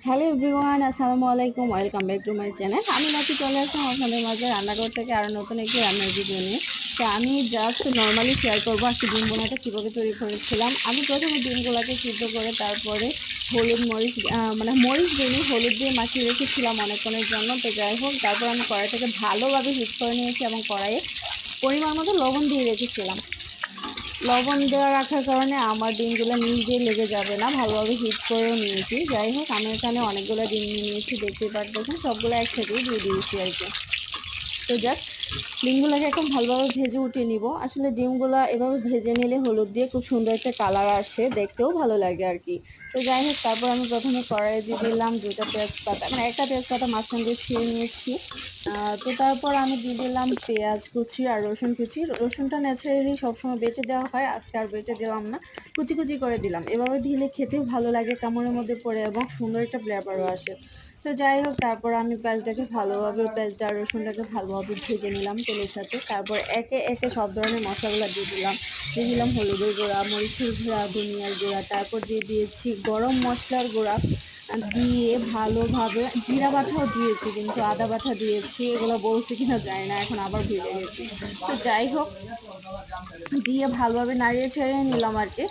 Hello everyone, আসসালামু আলাইকুম। Welcome back to my channel. আমি নাকি চলে আসলাম আপনাদের মাঝে রান্নাঘর থেকে আরও নতুন একটি রান্নার ভিডিও নিয়ে। তো আমি জাস্ট নর্মালি শেয়ার করবো আজকে ডিম বোনাটা কীভাবে তৈরি করেছিলাম। আমি প্রথমে ডিমগুলোকে সিদ্ধ করে তারপরে হলুদ মরিচ মরিচ দিইনি, হলুদ দিয়ে মাখিয়ে রেখেছিলাম অনেকক্ষণের জন্য। তো যাই হোক, তারপর আমি কড়াইটাকে ভালোভাবে হিট করে নিয়েছি এবং কড়াইয়ে পরিমাণ মতো লবণ দিয়ে রেখেছিলাম। লবণ দেওয়া রাখার কারণে আমার ডিমগুলো নিচ দিয়ে লেগে যাবে না, ভালোভাবে হিট করেও নিয়েছি। যাই হোক, আমি এখানে অনেকগুলো ডিম নিয়ে নিয়েছি, দেখতেই পারতেছেন সবগুলো একসাথেই দিয়ে দিয়েছি আর কি। তো যাক, ডিমগুলোকে এখন ভালোভাবে ভেজে উঠিয়ে নিব। আসলে ডিমগুলো এভাবে ভেজে নিলে হলুদ দিয়ে খুব সুন্দর একটা কালার আসে, দেখতেও ভালো লাগে আর কি। তো যাই হোক, তারপর আমি প্রথমে কড়াইয়ে দিয়ে দিলাম দুটো তেজপাতা, একটা তেজপাতা মাঝখান দিয়ে ছিঁড়ে নিয়েছি। তো তারপর আমি দিয়ে দিলাম পেঁয়াজ কুচি আর রসুন কুচি। রসুনটা ন্যাচারালি সবসময় বেটে দেওয়া হয়, আজকে আর বেটে দিলাম না, কুচি কুচি করে দিলাম। এভাবে দিলে খেতেও ভালো লাগে কামড়ের মধ্যে পড়ে এবং সুন্দর একটা ফ্লেভারও আসে। তো যাই হোক, তারপর আমি পেঁয়াজটা আর রসুনটাকে ভালোভাবে ভেজে নিলাম তেলের সাথে। তারপর একে একে সব ধরনের মশলাগুলো দিয়ে দিলাম হলুদের গুঁড়া, মরিচের গুঁড়া, ধনিয়ার গুঁড়া, তারপর দিয়ে দিয়েছি গরম মশলার গুঁড়া, দিয়ে ভালোভাবে জিরা বাটাও দিয়েছি, কিন্তু আদা বাটা দিয়েছি, এগুলো বলছি কিনা জানি না, এখন আবার ভুলে গেছি। তো যাই হোক, দিয়ে ভালোভাবে নাড়িয়ে ছেড়ে নিলাম আর কি।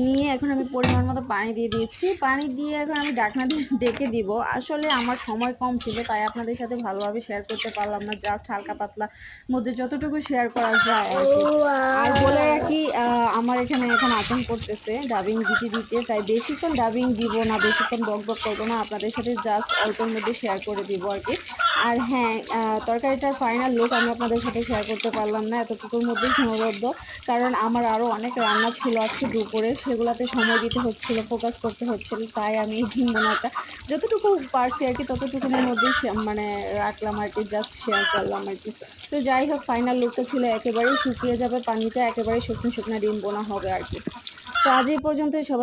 নিয়ে এখন আমি পরিমাণ মতো পানি দিয়ে দিয়েছি। পানি দিয়ে এখন আমি ঢাকনা দিয়ে ডেকে দিব। আসলে আমার সময় কম ছিল, তাই আপনাদের সাথে ভালোভাবে শেয়ার করতে পারলাম না, জাস্ট হালকা পাতলা মধ্যে যতটুকু শেয়ার করা যায় আর কি। আর বলে রাখি, আমার এখানে এখন আতঙ্ক করতেছে ডাবিং দিতে দিতে, তাই বেশিক্ষণ ডাবিং দিব না, বেশিক্ষণ বক বক করবো না, আপনাদের সাথে জাস্ট অল্পের মধ্যে শেয়ার করে দিব আর কি। আর হ্যাঁ, তরকারিটার ফাইনাল লুক আমি আপনাদের সাথে শেয়ার করতে পারলাম না, এতটুকুর মধ্যেই সীমাবদ্ধ। কারণ আমার আরও অনেক রান্না ছিল আজকে দুপুরে, সেগুলোতে সময় দিতে হচ্ছিল, ফোকাস করতে হচ্ছিল, তাই আমি এই ডিম বোনাটা যতটুকু পারছি আর কি ততটুকুনের মধ্যেই রাখলাম আর কি, জাস্ট শেয়ার করলাম আর কি। তো যাই হোক, ফাইনাল লুকটা ছিল একেবারেই শুকিয়ে যাবে পানিটা, একেবারে শুকনো শুকনো ডিম বোনা হবে আর কি। তো আজ এই পর্যন্তই। সবাই